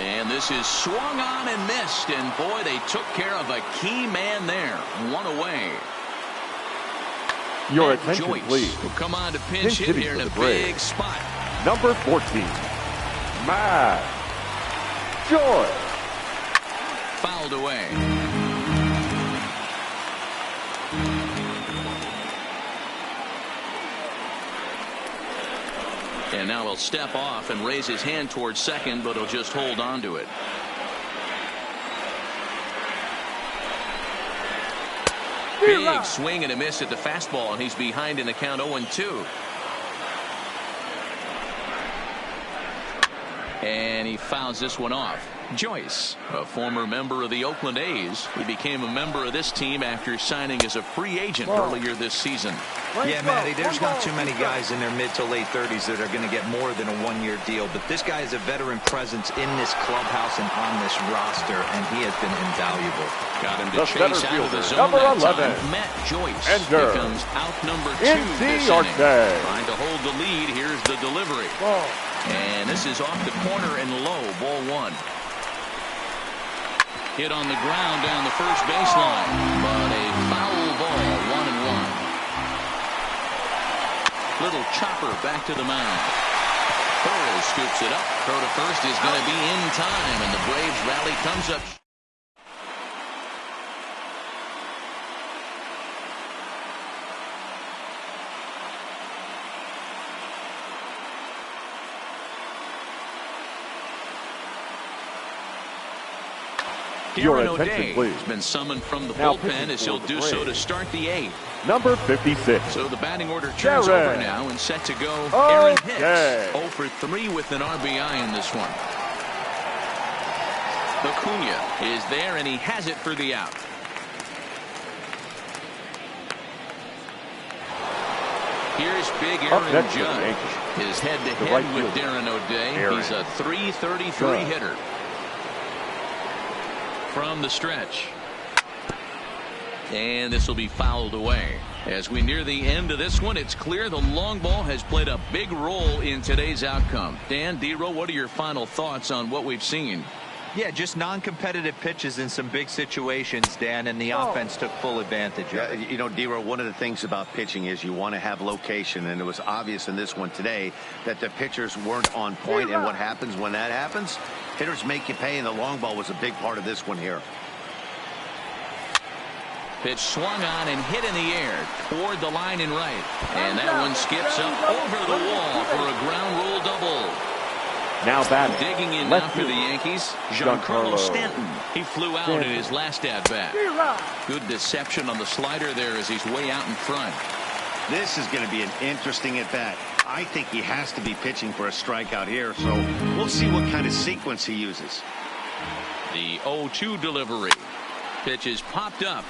And this is swung on and missed. And boy, they took care of a key man there. One away. Your And attention, Joyce please. will come on to pinch hit here in a big spot. Number 14, Matt Joyce. Fouled away. And now he'll step off and raise his hand towards second, but he'll just hold on to it. Big swing and a miss at the fastball, and he's behind in the count 0-2. And he fouls this one off. Joyce, a former member of the Oakland A's. He became a member of this team after signing as a free agent earlier this season. Yeah, Matty, there's not too many guys in their mid to late 30s that are going to get more than a one-year deal, but this guy is a veteran presence in this clubhouse and on this roster, and he has been invaluable. Got him to chase out of the zone number that 11, time. Matt Joyce Ender. becomes out number 2 this inning. Trying to hold the lead. Here's the delivery. And this is off the corner and low. Ball 1. Hit on the ground down the first baseline, but a foul ball. 1-1. Little chopper back to the mound. Torres scoops it up. Throw to first is going to be in time, and the Braves rally comes up. Your Darren attention, O'Day please. has been summoned from the Now bullpen pitching as he'll for do the so to Braves. start the 8th. Number 56. So the batting order turns Darren over now and set to go Aaron Hicks. O'Day. 0 for 3 with an RBI in this one. Acuna is there and he has it for the out. Here's big Up Aaron next for the Judge. Yankees. His head-to-head The right with fielder, Darren O'Day. Aaron He's a .333 Judge. hitter. From the stretch. And this will be fouled away. As we near the end of this one, it's clear the long ball has played a big role in today's outcome. Dan, D-Row, what are your final thoughts on what we've seen? Yeah, just non-competitive pitches in some big situations, Dan, and the offense took full advantage of it. You know, D-Row, one of the things about pitching is you want to have location, and it was obvious in this one today that the pitchers weren't on point. And what happens when that happens? Hitters make you pay, and the long ball was a big part of this one here. Pitch swung on and hit in the air toward the line and right. And that one skips up over the wall for a ground rule double. Now batting. Digging in now left for the fielder, Yankees, Giancarlo Giancarlo Stanton. He flew out in his last at-bat. Good deception on the slider there as he's way out in front. This is going to be an interesting at-bat. I think he has to be pitching for a strikeout here, so we'll see what kind of sequence he uses. The 0-2 delivery. Pitch is popped up.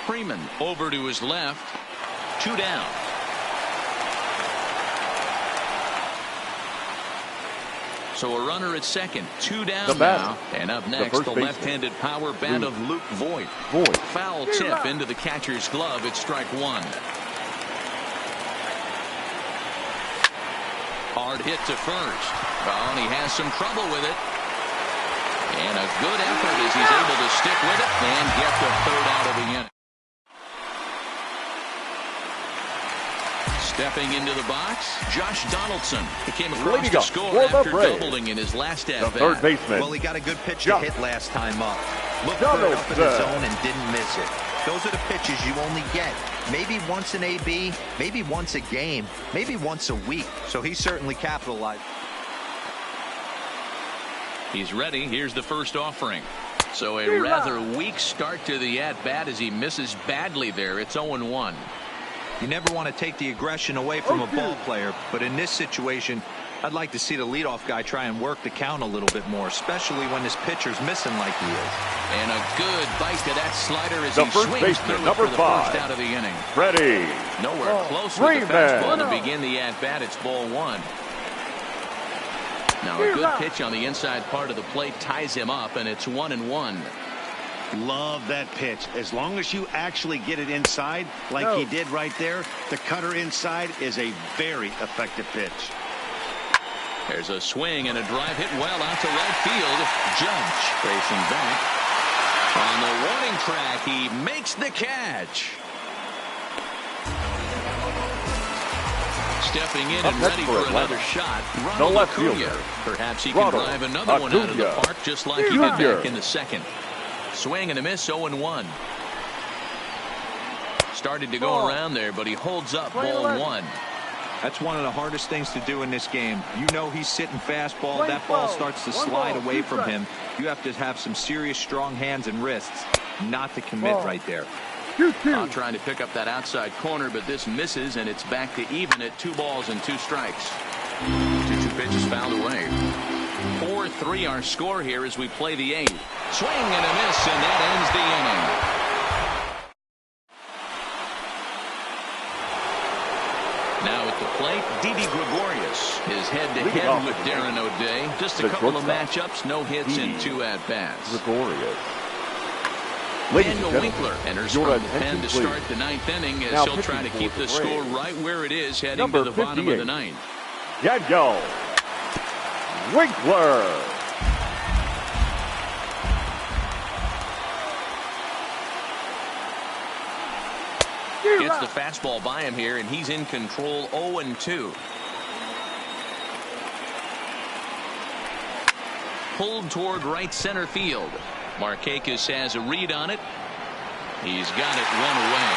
Freeman over to his left. 2 down. So a runner at second. 2 down now. And up next, the left-handed power bat of Luke Voigt. Foul tip into the catcher's glove. It's strike 1. Hard hit to first. Oh, and he has some trouble with it. And a good effort as he's able to stick with it and get the 3rd out of the inning. Stepping into the box, Josh Donaldson. He came across the score after doubling in his last at-bat. The third baseman. Well, he got a good pitch to hit last time up. Looked good up in the zone and didn't miss it. Those are the pitches you only get maybe once in AB, maybe once a game, maybe once a week. So he certainly capitalized. He's ready. Here's the first offering. So a rather weak start to the at-bat as he misses badly there. It's 0-1. You never want to take the aggression away from a ball player, but in this situation, I'd like to see the leadoff guy try and work the count a little bit more, especially when this pitcher's missing like he is. And a good bite to that slider as The he first swings baseman, through number it for the 5. first out of the inning. Ready. Nowhere close with the fastball to begin the at-bat. It's ball 1. Now a good pitch on the inside part of the plate ties him up, and it's 1-1. Love that pitch. As long as you actually get it inside like he did right there, the cutter inside is a very effective pitch. There's a swing and a drive hit well out to right field. Judge facing back. On the warning track, he makes the catch. Stepping in and ready for another shot. Ronald Acuna. Perhaps he can drive another one out of the park just like he did back in the second. Swing and a miss, 0-1. Started to go around there, but he holds up ball 1. That's one of the hardest things to do in this game. You know he's sitting fastball. That ball starts to slide away from him. You have to have some serious strong hands and wrists not to commit right there. Trying to pick up that outside corner, but this misses, and it's back to even at 2 balls and 2 strikes. 2-2 pitches fouled away. 4-3 our score here as we play the 8th. Swing and a miss, and that ends the inning. Now at the plate, Didi Gregorius is head-to-head with Darren O'Day. Just a couple of matchups, no hits in 2 at-bats. Gregorius. Daniel Winkler enters from the pen to start the 9th inning as he'll try to keep the score right where it is heading to the bottom of the 9th. Daniel Winkler. Gets the fastball by him here, and he's in control. 0-2. Pulled toward right center field. Markakis has a read on it. He's got it 1 away.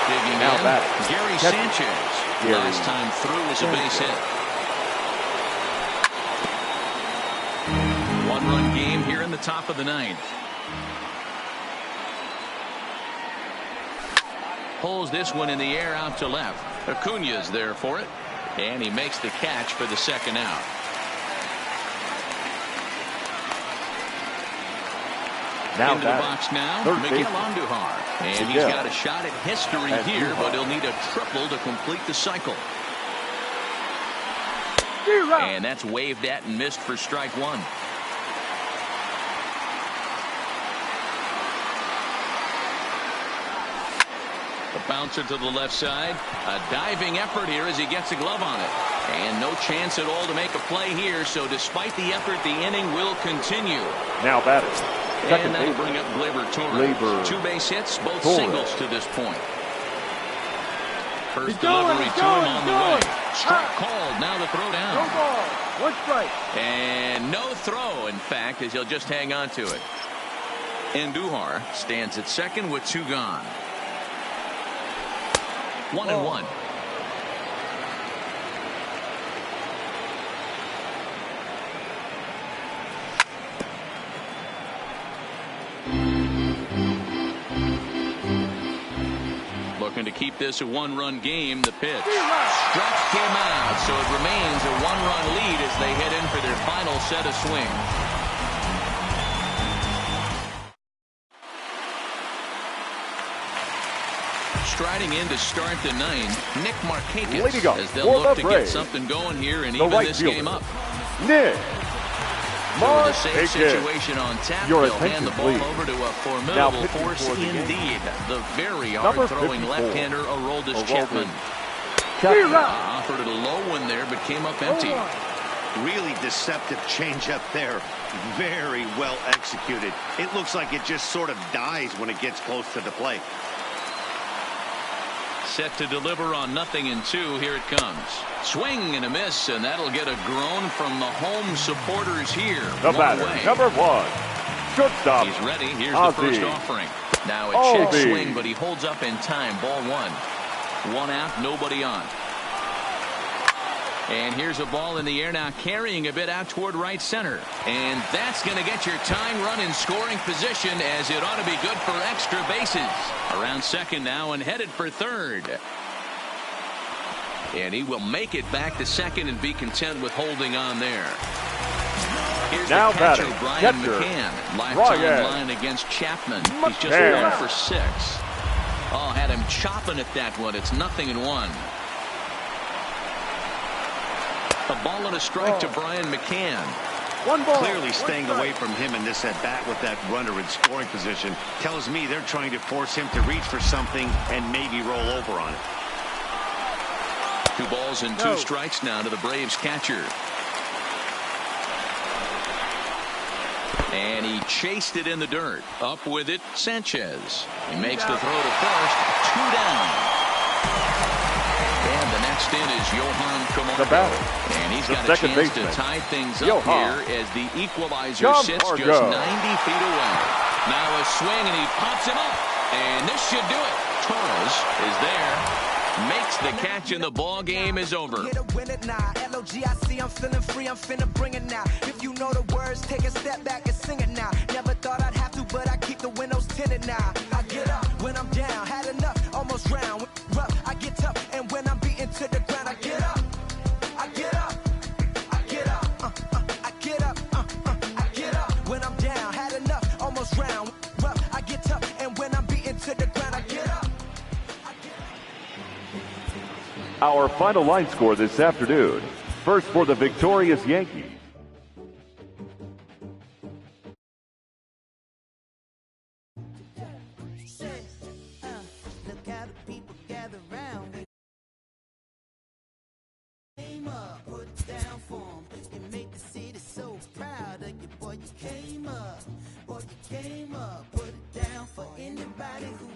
Digging now in, Gary Sanchez. Last time through was a base hit. top of the ninth. Pulls this one in the air out to left. Acuna's there for it, and he makes the catch for the second out. Now into the box now, Miguel Andujar. And he's got a shot at history here, but he'll need a triple to complete the cycle. And that's waved at and missed for strike one. The bouncer to the left side. A diving effort here as he gets a glove on it. And no chance at all to make a play here, so despite the effort, the inning will continue. Now batting. And that'll bring up Gleyber Torres. 2 base hits, both singles to this point. First delivery to him on the way. Strike called. Now the throw down. No ball. 1 strike. And no throw, in fact, as he'll just hang on to it. Andujar stands at second with 2 gone. 1-1. Looking to keep this a 1-run game. The pitch. Struck him out, so it remains a 1-run lead as they head in for their final set of swings. Striding in to start the ninth, Nick Markakis, as they'll look to get something going here and even this game up. Nick With a safe situation on tap, they'll hand the ball over to a formidable force indeed. The very hard-throwing left-hander, Aroldis Chapman. Offered it a low one there, but came up empty. Really deceptive changeup there. Very well executed. It looks like it just sort of dies when it gets close to the plate. Set to deliver on 0-2. Here it comes. Swing and a miss, and that'll get a groan from the home supporters here. The batter, number 1, shortstop. He's ready. Here's the first offering. Now a check swing, but he holds up in time. Ball 1. 1 out, nobody on. And here's a ball in the air now, carrying a bit out toward right center. And that's going to get your tying run in scoring position, as it ought to be good for extra bases. Around second now and headed for third. And he will make it back to second and be content with holding on there. Here's now the catcher, batting, Brian McCann. Lifetime line against Chapman. He's just 1 for 6. Oh, had him chopping at that one. It's 0-1. A ball and a strike to Brian McCann. 1 ball. Clearly staying away from him in this at-bat with that runner in scoring position tells me they're trying to force him to reach for something and maybe roll over on it. 2 balls and 2 strikes now to the Braves catcher. And he chased it in the dirt. Up with it, Sanchez. He makes the throw to first. 2 down. And the next in is Johan Camargo. The batter. And he's got a chance to tie things up here as the equalizer sits just 90 feet away. Now a swing, and he pops him up. And this should do it. Torres is there. Makes the catch, and the ball game is over. L-O-G-I-C, I'm feeling free, I'm finna bring it now. If you know the words, take a step back and sing it now. Never thought I'd have to, but I keep the windows tinted now. I get up when I'm down, had enough, almost drowned. Rough, I get tough, and when I'm beaten to the ground, I get up. I get up. I get up. I get up. I get up. When I'm down, had enough, almost drowned. Rough, I get tough, and when I'm beaten to the ground, I get up. Our final line score this afternoon. First for the victorious Yankees. Look how the people gather round. Came up, put it down for 'em. You make the city so proud of you, boy. You came up, boy. You came up, put it down for anybody who